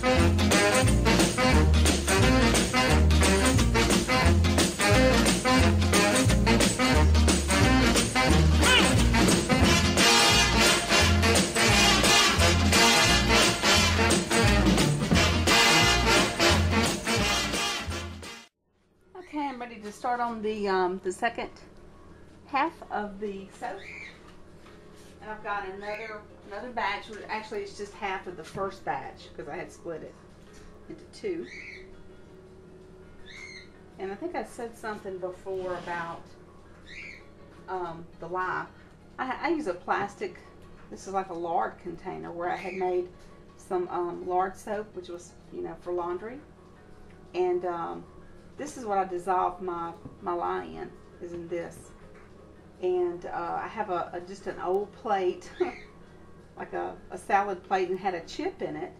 Okay, I'm ready to start on the second half of the soap. And I've got another batch. Actually, it's just half of the first batch because I had split it into two. And I think I said something before about the lye. I use a plastic, this is like a lard container where I had made some lard soap, which was, you know, for laundry. And this is what I dissolve my lye in, is in this. And I have just an old plate, like a salad plate, and had a chip in it.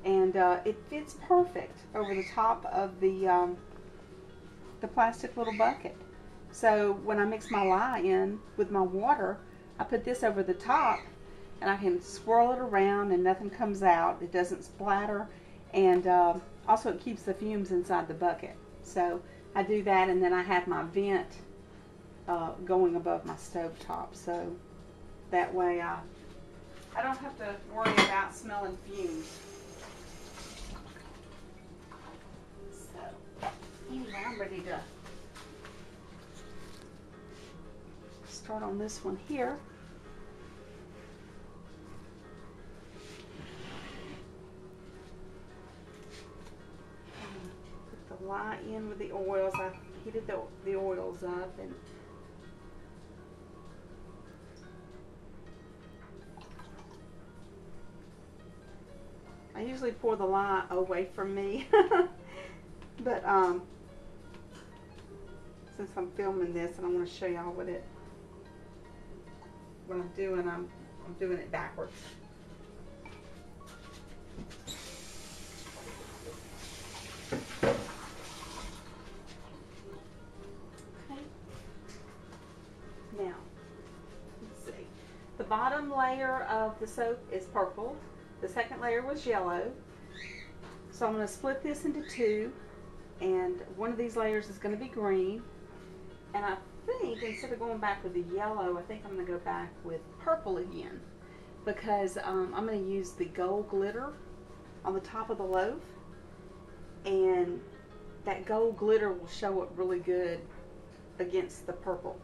And it fits perfect over the top of the plastic little bucket. So when I mix my lye in with my water, I put this over the top, and I can swirl it around and nothing comes out. It doesn't splatter, and also it keeps the fumes inside the bucket. So I do that, and then I have my vent going above my stove top, so that way I don't have to worry about smelling fumes. So anyway, I'm ready to start on this one here. Put the lye in with the oils. I heated the oils up, and I usually pour the lye away from me, but since I'm filming this and I want to show y'all what I'm doing, I'm doing it backwards. Okay. Now, let's see. The bottom layer of the soap is purple. The second layer was yellow. So I'm going to split this into two, and one of these layers is going to be green. And I think instead of going back with the yellow, I think I'm going to go back with purple again, because I'm going to use the gold glitter on the top of the loaf, and that gold glitter will show up really good against the purple,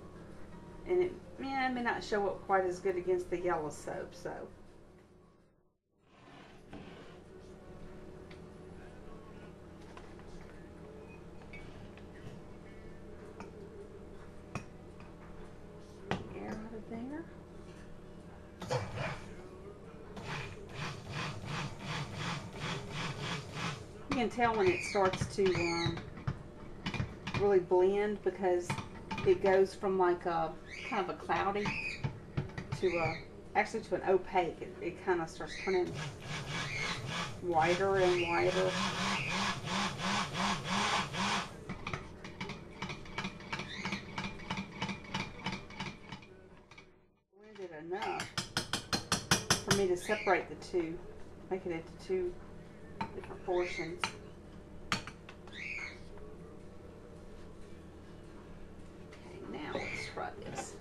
and it may not show up quite as good against the yellow soap. So air out of there. You can tell when it starts to really blend, because it goes from like a kind of a cloudy to actually to an opaque. It kind of starts turning whiter and whiter. Blended enough for me to separate the two, make it into two different portions. Okay, now let's try this.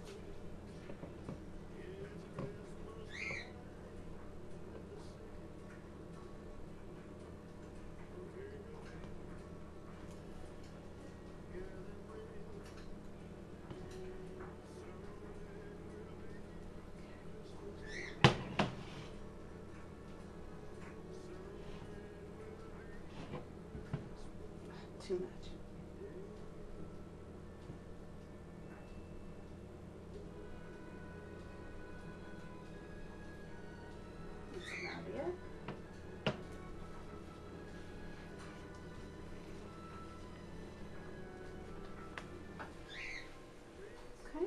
Too much. That's about it. Okay.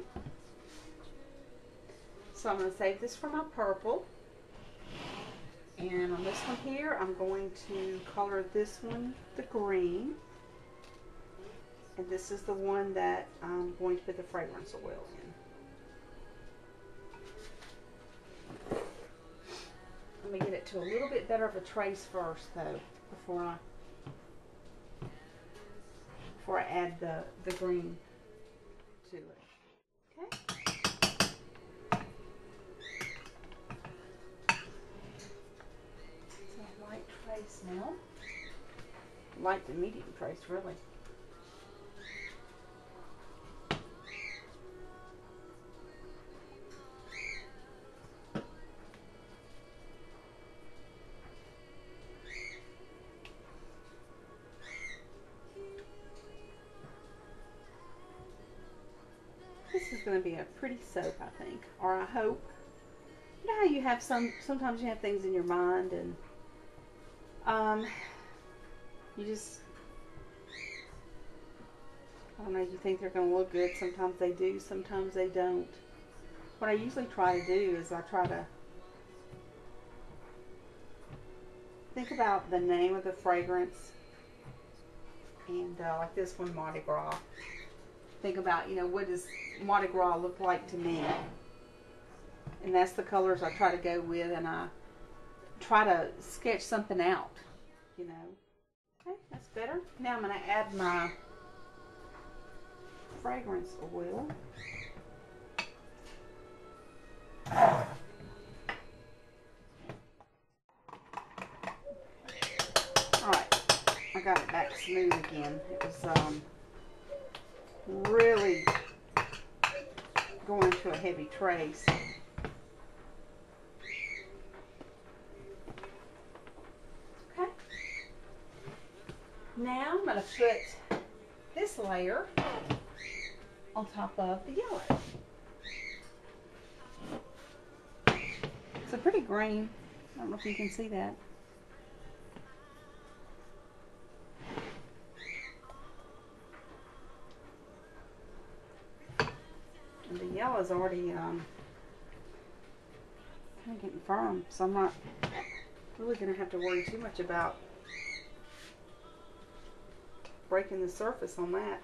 So I'm going to save this for my purple. And on this one here, I'm going to color this one the green. And this is the one that I'm going to put the fragrance oil in. Let me get it to a little bit better of a trace first, though, before I add the green to it. Okay. So a light trace now. Light to medium trace, really. This is going to be a pretty soap, I think, or I hope. You know how you have sometimes you have things in your mind and you just, I don't know, you think they're going to look good. Sometimes they do, sometimes they don't. What I usually try to do is I try to think about the name of the fragrance, and like this one, Mardi Gras. Think about, you know, what does Mardi Gras look like to me? And that's the colors I try to go with, and I try to sketch something out, you know. Okay, that's better. Now I'm going to add my fragrance oil. Alright, I got it back smooth again. It was really going to a heavy trace. Okay. Now I'm going to put this layer on top of the yellow. It's a pretty green. I don't know if you can see that. And the yellow is already kind of getting firm, so I'm not really going to have to worry too much about breaking the surface on that.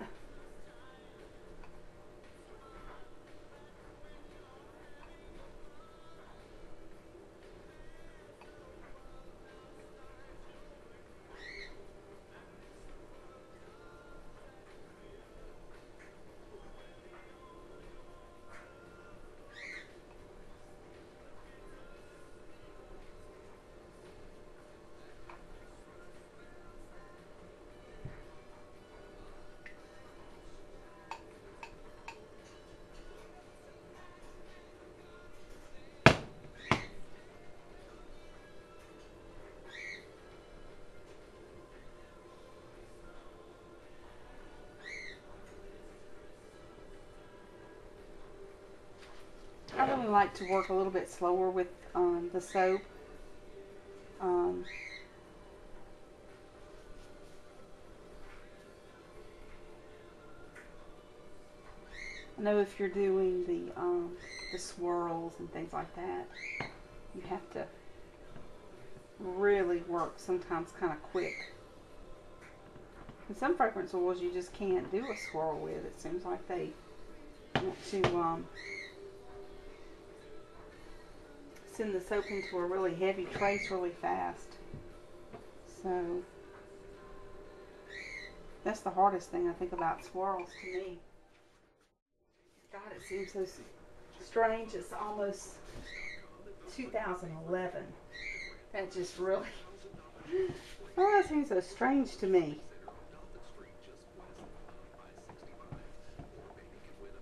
I really like to work a little bit slower with the soap. I know if you're doing the swirls and things like that, you have to really work sometimes kind of quick. And some fragrance oils you just can't do a swirl with. It seems like they want to send the soap into a really heavy trace really fast. So that's the hardest thing I think about swirls to me. God, it seems so strange. It's almost 2011. That just really, oh, that seems so strange to me.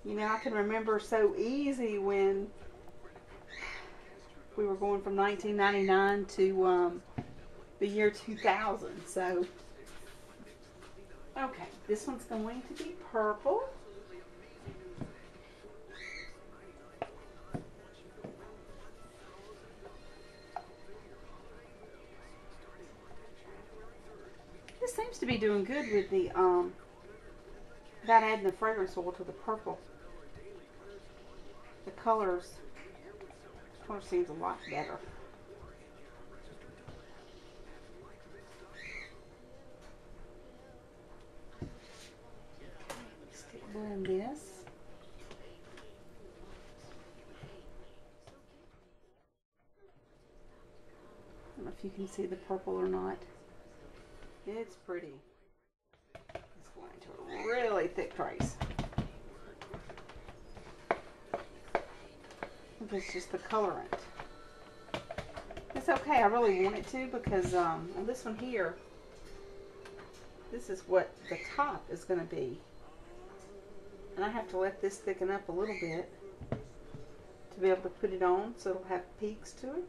You know, I can remember so easy when we were going from 1999 to the year 2000. So, okay, this one's going to be purple. This seems to be doing good with the without adding the fragrance oil to the purple. The color seems a lot better. Let's blend this. you can see the purple or not. It's pretty. It's going into a really thick trace. It's just the colorant. It's okay, I really want it to because on this one here, this is what the top is going to be. And I have to let this thicken up a little bit to be able to put it on so it'll have peaks to it.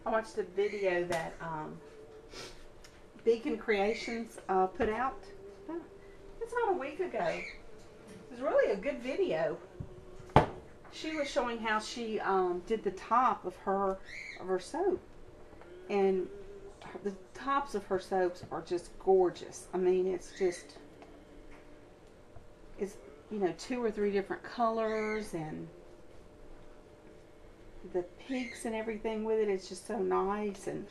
I watched a video that Beacon Creations put out. It's not a week ago. It was really a good video. She was showing how she did the top of her soap, and the tops of her soaps are just gorgeous. I mean, it's you know, 2 or 3 different colors, and the peaks and everything with it. It's just so nice, and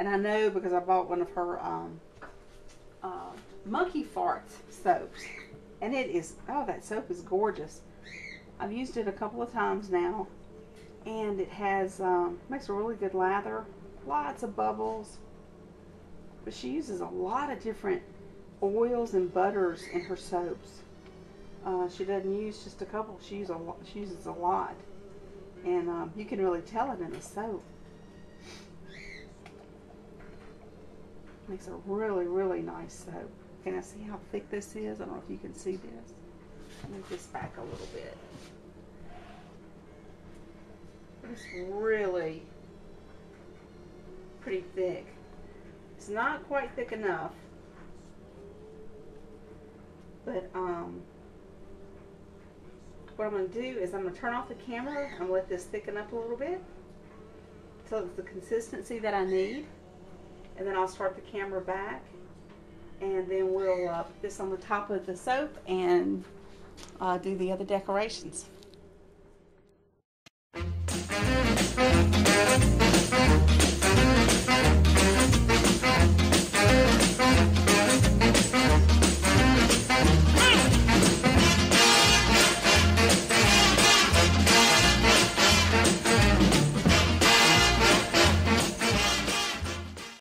I know because I bought one of her monkey farts soaps, and it is, oh, that soap is gorgeous. I've used it a couple of times now, and it has makes a really good lather, lots of bubbles. But she uses a lot of different oils and butters in her soaps. She doesn't use just a couple. She uses a lot, and you can really tell it in the soap. Makes a really, really nice soap. Can I see how thick this is? I don't know if you can see this. Move this back a little bit. It's really pretty thick. It's not quite thick enough, but what I'm going to do is I'm going to turn off the camera and let this thicken up a little bit until it's the consistency that I need, and then I'll start the camera back, and then we'll put this on the top of the soap and do the other decorations.